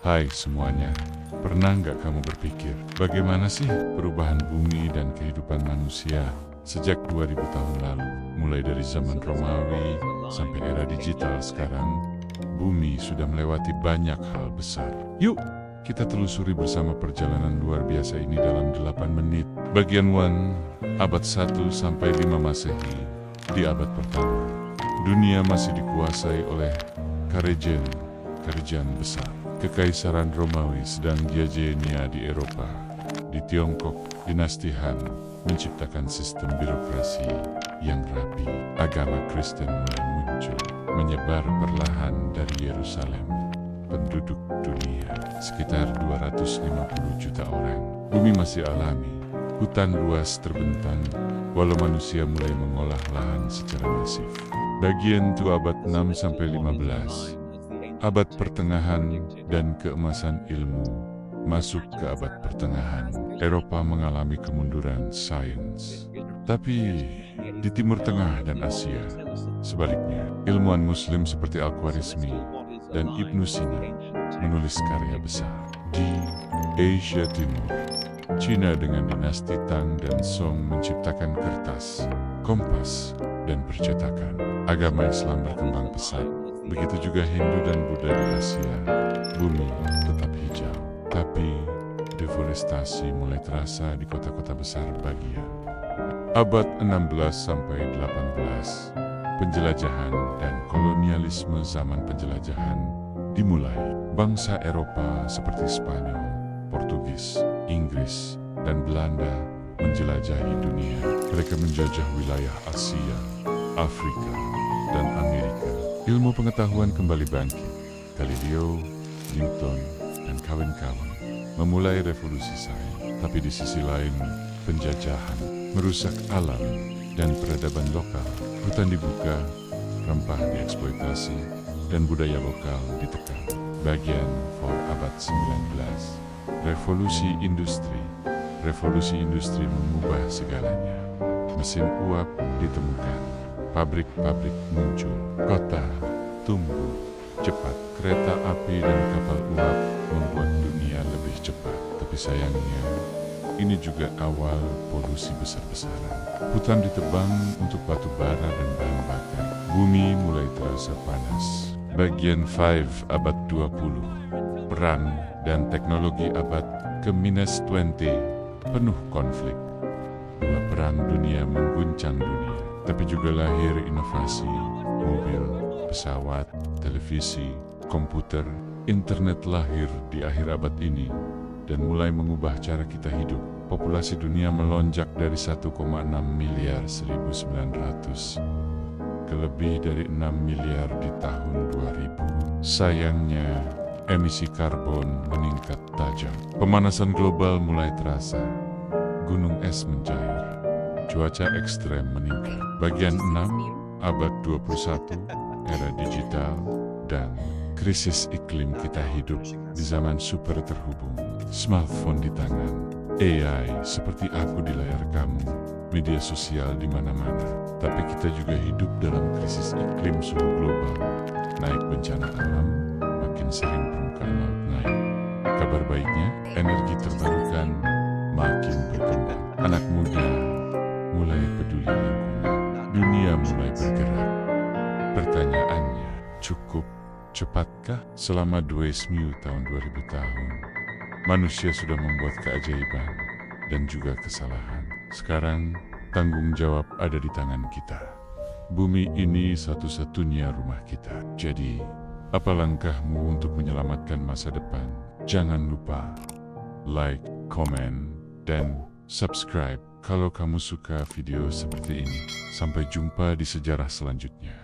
Hai semuanya, pernah nggak kamu berpikir bagaimana sih perubahan bumi dan kehidupan manusia sejak 2000 tahun lalu? Mulai dari zaman Romawi sampai era digital sekarang, bumi sudah melewati banyak hal besar. Yuk, kita telusuri bersama perjalanan luar biasa ini dalam 8 menit. Bagian 1, abad 1 sampai 5 Masehi. Di abad pertama, dunia masih dikuasai oleh kerajaan besar. Kekaisaran Romawi sedang dijajah di Eropa. Di Tiongkok, dinasti Han menciptakan sistem birokrasi yang rapi. Agama Kristen mulai muncul, menyebar perlahan dari Yerusalem. Penduduk dunia sekitar 250 juta orang. Bumi masih alami, hutan luas terbentang, walau manusia mulai mengolah lahan secara masif. Bagian 2 abad 6 sampai 15. Abad pertengahan dan keemasan ilmu. Masuk ke abad pertengahan, Eropa mengalami kemunduran sains. Tapi di Timur Tengah dan Asia, sebaliknya, ilmuwan Muslim seperti Al-Khwarizmi dan Ibnu Sina menulis karya besar. Di Asia Timur, Cina dengan dinasti Tang dan Song menciptakan kertas, kompas, dan percetakan. Agama Islam berkembang pesat. Begitu juga Hindu dan Buddha di Asia. Bumi tetap hijau, tapi deforestasi mulai terasa di kota-kota besar bagian. Abad 16 sampai 18, penjelajahan dan kolonialisme zaman penjelajahan dimulai. Bangsa Eropa seperti Spanyol, Portugis, Inggris, dan Belanda menjelajahi dunia. Mereka menjajah wilayah Asia, Afrika, dan Amerika. Ilmu pengetahuan kembali bangkit. Galileo, Newton, dan kawan-kawan memulai revolusi sains. Tapi di sisi lain, penjajahan merusak alam dan peradaban lokal. Hutan dibuka, rempah dieksploitasi, dan budaya lokal ditekan. Bagian 4 abad 19. Revolusi industri. Revolusi industri mengubah segalanya. Mesin uap ditemukan. Pabrik-pabrik muncul, kota tumbuh cepat, kereta api dan kapal uap membuat dunia lebih cepat. Tapi sayangnya, ini juga awal polusi besar-besaran. Hutan ditebang untuk batu bara dan bahan bakar. Bumi mulai terasa panas. Bagian 5 abad 20. Perang dan teknologi abad ke-20 penuh konflik. Dua perang dunia mengguncang dunia. Tapi juga lahir inovasi, mobil, pesawat, televisi, komputer, internet lahir di akhir abad ini dan mulai mengubah cara kita hidup. Populasi dunia melonjak dari 1,6 miliar 1900 ke lebih dari 6 miliar di tahun 2000. Sayangnya, emisi karbon meningkat tajam. Pemanasan global mulai terasa. Gunung es mencair. Cuaca ekstrem meningkat. Bagian 6, abad 21, era digital, dan krisis iklim. Kita hidup di zaman super terhubung. Smartphone di tangan, AI seperti aku di layar kamu, media sosial di mana-mana. Tapi kita juga hidup dalam krisis iklim suhu global. Naik bencana alam, makin sering permukaan laut naik. Kabar baiknya, energi terbarukan makin berkembang. Anak muda mulai peduli lingkungan, dunia mulai bergerak. Pertanyaannya, cukup cepatkah? Selama 2000 tahun 2000 tahun, manusia sudah membuat keajaiban dan juga kesalahan. Sekarang, tanggung jawab ada di tangan kita. Bumi ini satu-satunya rumah kita. Jadi, apa langkahmu untuk menyelamatkan masa depan? Jangan lupa like, komen, dan subscribe kalau kamu suka video seperti ini. Sampai jumpa di sejarah selanjutnya.